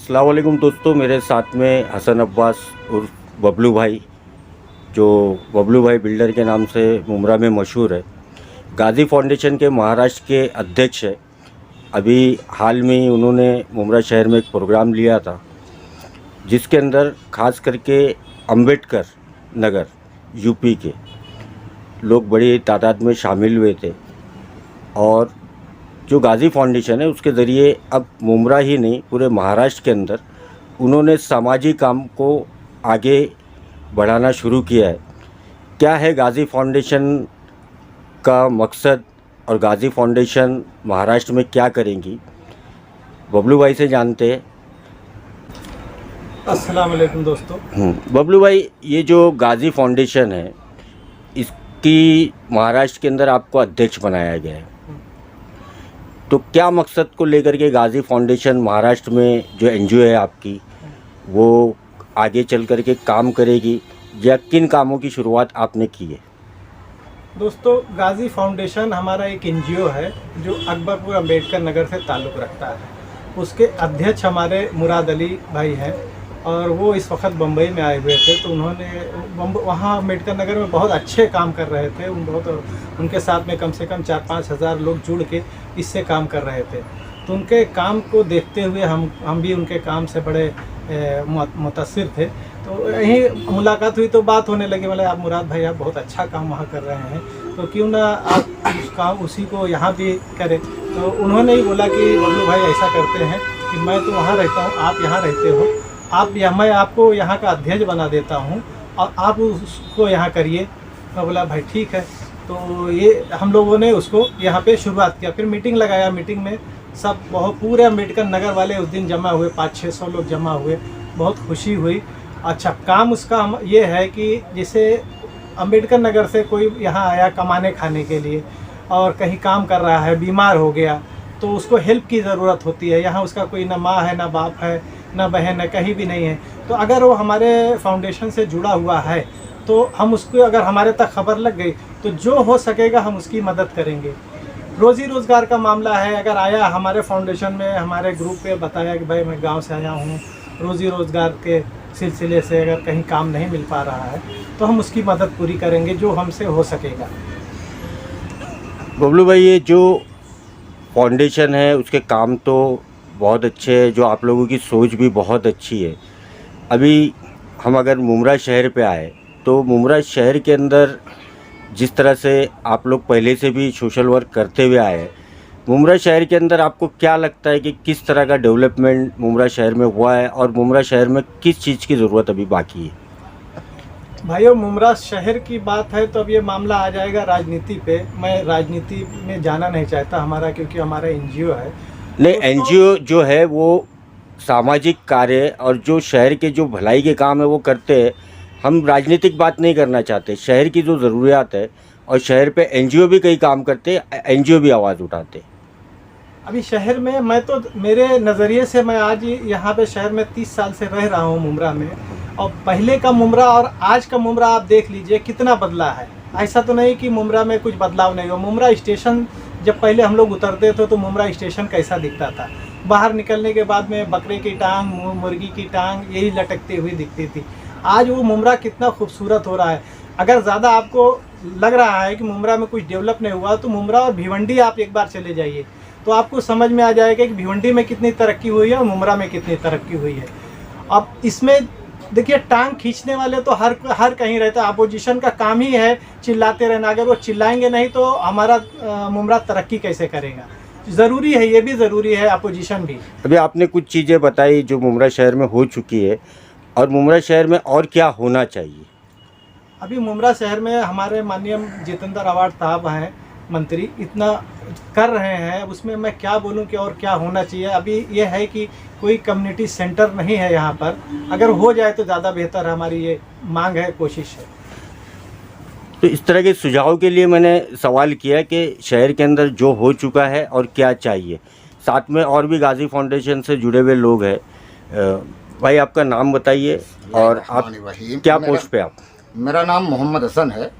अस्सलाम वालेकुम दोस्तों, मेरे साथ में हसन अब्बास उर्फ बबलू भाई, जो बबलू भाई बिल्डर के नाम से मुमरा में मशहूर है, गाज़ी फाउंडेशन के महाराष्ट्र के अध्यक्ष है। अभी हाल में ही उन्होंने मुमरा शहर में एक प्रोग्राम लिया था, जिसके अंदर ख़ास करके अंबेडकर नगर यूपी के लोग बड़ी तादाद में शामिल हुए थे। और जो गाज़ी फाउंडेशन है उसके ज़रिए अब मुमरा ही नहीं, पूरे महाराष्ट्र के अंदर उन्होंने सामाजिक काम को आगे बढ़ाना शुरू किया है। क्या है गाज़ी फाउंडेशन का मकसद और गाज़ी फाउंडेशन महाराष्ट्र में क्या करेंगी, बबलू भाई से जानते हैं। अस्सलाम वालेकुम दोस्तों। बबलू भाई, ये जो गाज़ी फाउंडेशन है इसकी महाराष्ट्र के अंदर आपको अध्यक्ष बनाया गया है, तो क्या मकसद को लेकर के गाज़ी फाउंडेशन महाराष्ट्र में जो एनजीओ है आपकी, वो आगे चल कर के काम करेगी या किन कामों की शुरुआत आपने की है? दोस्तों, गाज़ी फाउंडेशन हमारा एक एनजीओ है जो अकबरपुर अंबेडकर नगर से ताल्लुक़ रखता है। उसके अध्यक्ष हमारे मुराद अली भाई हैं और वो इस वक्त बम्बई में आए हुए थे। तो उन्होंने वहाँ अम्बेडकर नगर में बहुत अच्छे काम कर रहे थे। उनके साथ में कम से कम 4-5 हज़ार लोग जुड़ के इससे काम कर रहे थे। तो उनके काम को देखते हुए हम भी उनके काम से बड़े मुतासिर थे। तो यहीं मुलाकात हुई तो बात होने लगी, बोले आप मुराद भाई आप बहुत अच्छा काम वहाँ कर रहे हैं, तो क्यों ना आप उस काम उसी को यहाँ भी करें। तो उन्होंने ही बोला कि बबलू भाई ऐसा करते हैं कि मैं तो वहाँ रहता हूँ, आप यहाँ रहते हो, मैं आपको यहाँ का अध्यक्ष बना देता हूँ और आप उसको यहाँ करिए। मैं बोला भाई ठीक है। तो ये हम लोगों ने उसको यहाँ पे शुरुआत किया। फिर मीटिंग लगाया। मीटिंग में सब बहुत पूरे अम्बेडकर नगर वाले उस दिन जमा हुए, 500-600 लोग जमा हुए। बहुत खुशी हुई। अच्छा, काम उसका ये है कि जैसे अम्बेडकर नगर से कोई यहाँ आया कमाने खाने के लिए और कहीं काम कर रहा है, बीमार हो गया, तो उसको हेल्प की ज़रूरत होती है। यहाँ उसका कोई ना माँ है, ना बाप है, ना बहन है, कहीं भी नहीं है। तो अगर वो हमारे फाउंडेशन से जुड़ा हुआ है तो हम उसको, अगर हमारे तक खबर लग गई तो जो हो सकेगा हम उसकी मदद करेंगे। रोज़ी रोज़गार का मामला है, अगर आया हमारे फाउंडेशन में, हमारे ग्रुप पे बताया कि भाई मैं गांव से आया हूँ, रोज़ी रोज़गार के सिलसिले से अगर कहीं काम नहीं मिल पा रहा है तो हम उसकी मदद पूरी करेंगे जो हमसे हो सकेगा। बबलू भाई, ये जो फाउंडेशन है उसके काम तो बहुत अच्छे हैं, जो आप लोगों की सोच भी बहुत अच्छी है। अभी हम अगर मुमरा शहर पे आए तो मुमरा शहर के अंदर जिस तरह से आप लोग पहले से भी सोशल वर्क करते हुए आए हैं, मुमरा शहर के अंदर आपको क्या लगता है कि किस तरह का डेवलपमेंट मुमरा शहर में हुआ है और मुमरा शहर में किस चीज़ की ज़रूरत अभी बाकी है? भाइयों, मुमरा शहर की बात है तो अब ये मामला आ जाएगा राजनीति पे। मैं राजनीति में जाना नहीं चाहता हमारा, क्योंकि हमारा एनजीओ है। नहीं, एनजीओ जो है वो सामाजिक कार्य और जो शहर के जो भलाई के काम है वो करते हैं। हम राजनीतिक बात नहीं करना चाहते। शहर की जो ज़रूरियात है और शहर पे एनजीओ भी कई काम करते, एनजीओ भी आवाज़ उठाते। अभी शहर में मैं तो, मेरे नज़रिए से, मैं आज यहाँ पे शहर में 30 साल से रह रहा हूँ मुमरा में, और पहले का मुमरा और आज का मुमरा आप देख लीजिए कितना बदला है। ऐसा तो नहीं कि मुमरा में कुछ बदलाव नहीं हो। मुमरा स्टेशन जब पहले हम लोग उतरते थे तो मुमरा स्टेशन कैसा दिखता था, बाहर निकलने के बाद में बकरे की टांग, मुर्गी की टांग यही लटकती हुई दिखती थी। आज वो मुमरा कितना खूबसूरत हो रहा है। अगर ज़्यादा आपको लग रहा है कि मुमरा में कुछ डेवलप नहीं हुआ तो मुमरा और भिवंडी आप एक बार चले जाइए तो आपको समझ में आ जाएगा कि भिवंडी में कितनी तरक्की हुई है और मुमरा में कितनी तरक्की हुई है। अब इसमें देखिए, टांग खींचने वाले तो हर कहीं रहता है। अपोजिशन का काम ही है चिल्लाते रहना। अगर वो चिल्लाएंगे नहीं तो हमारा मुमरा तरक्की कैसे करेगा। ज़रूरी है, ये भी ज़रूरी है, अपोजिशन भी। अभी आपने कुछ चीज़ें बताई जो मुमरा शहर में हो चुकी है, और मुमरा शहर में और क्या होना चाहिए? अभी मुमरा शहर में हमारे माननीय जितेंद्र अवार्ड साहब हैं मंत्री, इतना कर रहे हैं, उसमें मैं क्या बोलूं कि और क्या होना चाहिए। अभी ये है कि कोई कम्युनिटी सेंटर नहीं है यहाँ पर, अगर हो जाए तो ज़्यादा बेहतर है। हमारी ये मांग है, कोशिश है। तो इस तरह के सुझाव के लिए मैंने सवाल किया कि शहर के अंदर जो हो चुका है और क्या चाहिए। साथ में और भी गाज़ी फाउंडेशन से जुड़े हुए लोग हैं। भाई, आपका नाम बताइए और आप क्या पोस्ट पे आप? मेरा नाम मोहम्मद हसन है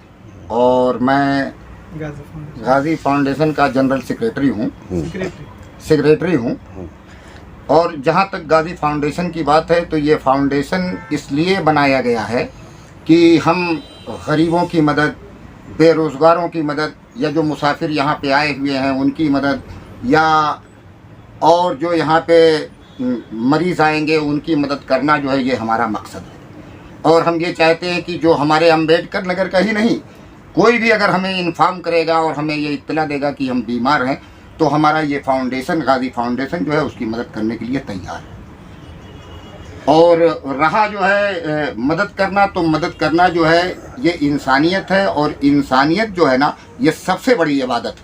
और मैं गाज़ी फाउंडेशन का जनरल सेक्रेटरी हूँ। और जहाँ तक गाज़ी फाउंडेशन की बात है तो ये फाउंडेशन इसलिए बनाया गया है कि हम गरीबों की मदद, बेरोज़गारों की मदद, या जो मुसाफिर यहाँ पे आए हुए हैं उनकी मदद, या और जो यहाँ पे मरीज़ आएंगे उनकी मदद करना जो है ये हमारा मकसद है। और हम ये चाहते हैं कि जो हमारे अम्बेडकर नगर का ही नहीं, कोई भी अगर हमें इन्फॉर्म करेगा और हमें ये इत्तला देगा कि हम बीमार हैं, तो हमारा ये फाउंडेशन, गाज़ी फाउंडेशन जो है उसकी मदद करने के लिए तैयार है। और रहा जो है मदद करना, तो मदद करना जो है ये इंसानियत है, और इंसानियत जो है ना ये सबसे बड़ी इबादत है।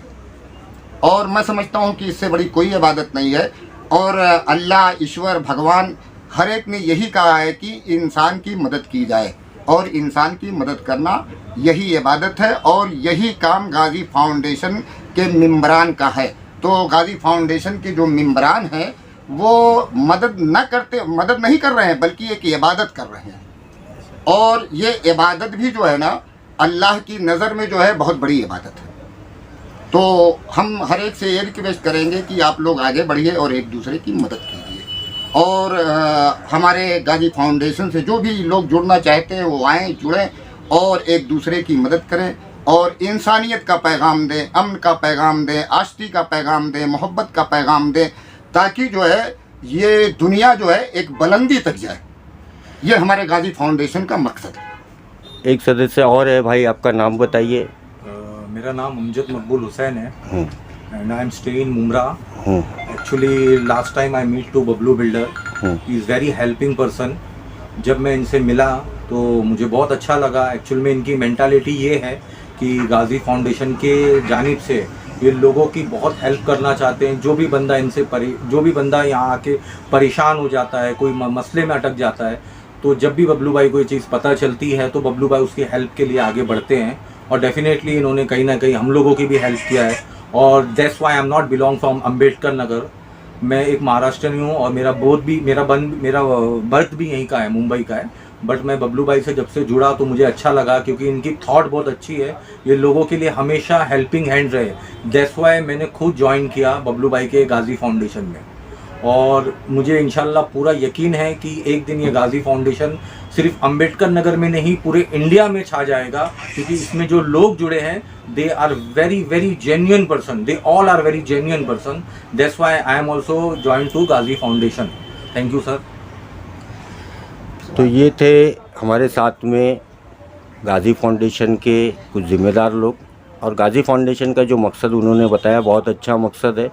और मैं समझता हूँ कि इससे बड़ी कोई इबादत नहीं है। और अल्लाह, ईश्वर, भगवान हर एक ने यही कहा है कि इंसान की मदद की जाए, और इंसान की मदद करना यही इबादत है, और यही काम गाज़ी फाउंडेशन के मेंबरान का है। तो गाज़ी फाउंडेशन के जो मेंबरान हैं वो मदद नहीं कर रहे हैं, बल्कि एक इबादत कर रहे हैं। और ये इबादत भी जो है ना अल्लाह की नज़र में जो है बहुत बड़ी इबादत है। तो हम हर एक से ये रिक्वेस्ट करेंगे कि आप लोग आगे बढ़िए और एक दूसरे की मदद कीजिए। और हमारे गाज़ी फाउंडेशन से जो भी लोग जुड़ना चाहते हैं वो आएँ, जुड़ें और एक दूसरे की मदद करें, और इंसानियत का पैगाम दें, अमन का पैगाम दें, आशिकी का पैगाम दें, मोहब्बत का पैगाम दें, ताकि जो है ये दुनिया जो है एक बुलंदी तक जाए। ये हमारे गाज़ी फाउंडेशन का मकसद है। एक सदस्य और है भाई, आपका नाम बताइए। मेरा नाम अमजद मकबूल हुसैन है and I am stay in Mumbra. Hmm, actually last time I meet to Bablu builder, he is very helping person. जब मैं इनसे मिला तो मुझे बहुत अच्छा लगा। एक्चुअल में इनकी मेंटालिटी ये है कि गाज़ी फाउंडेशन के जानिब से ये लोगों की बहुत हेल्प करना चाहते हैं। जो भी बंदा यहाँ आके परेशान हो जाता है, कोई मसले में अटक जाता है, तो जब भी बबलू भाई को ये चीज़ पता चलती है तो बबलू भाई उसकी हेल्प के लिए आगे बढ़ते हैं। और डेफिनेटली इन्होंने कहीं ना कहीं हम लोगों की भी हेल्प किया है। और that's why I am not belong from Ambedkar Nagar. मैं एक महाराष्ट्रन हूँ और मेरा बर्थ भी यहीं का है, मुंबई का है। बट मैं बबलू भाई से जब से जुड़ा तो मुझे अच्छा लगा, क्योंकि इनकी थॉट बहुत अच्छी है। ये लोगों के लिए हमेशा हेल्पिंग हैंड रहे। दैट्स व्हाई मैंने खुद ज्वाइन किया बबलू भाई के गाज़ी फाउंडेशन में। और मुझे इंशाल्लाह पूरा यकीन है कि एक दिन ये गाज़ी फाउंडेशन सिर्फ अम्बेडकर नगर में नहीं, पूरे इंडिया में छा जाएगा, क्योंकि इसमें जो लोग जुड़े हैं they are very very genuine person, they all are very genuine person. That's why I am also join to Ghazi foundation. Thank you sir. तो ये थे हमारे साथ में गाज़ी फाउंडेशन के कुछ ज़िम्मेदार लोग। और गाज़ी फाउंडेशन का जो मकसद उन्होंने बताया बहुत अच्छा मकसद है।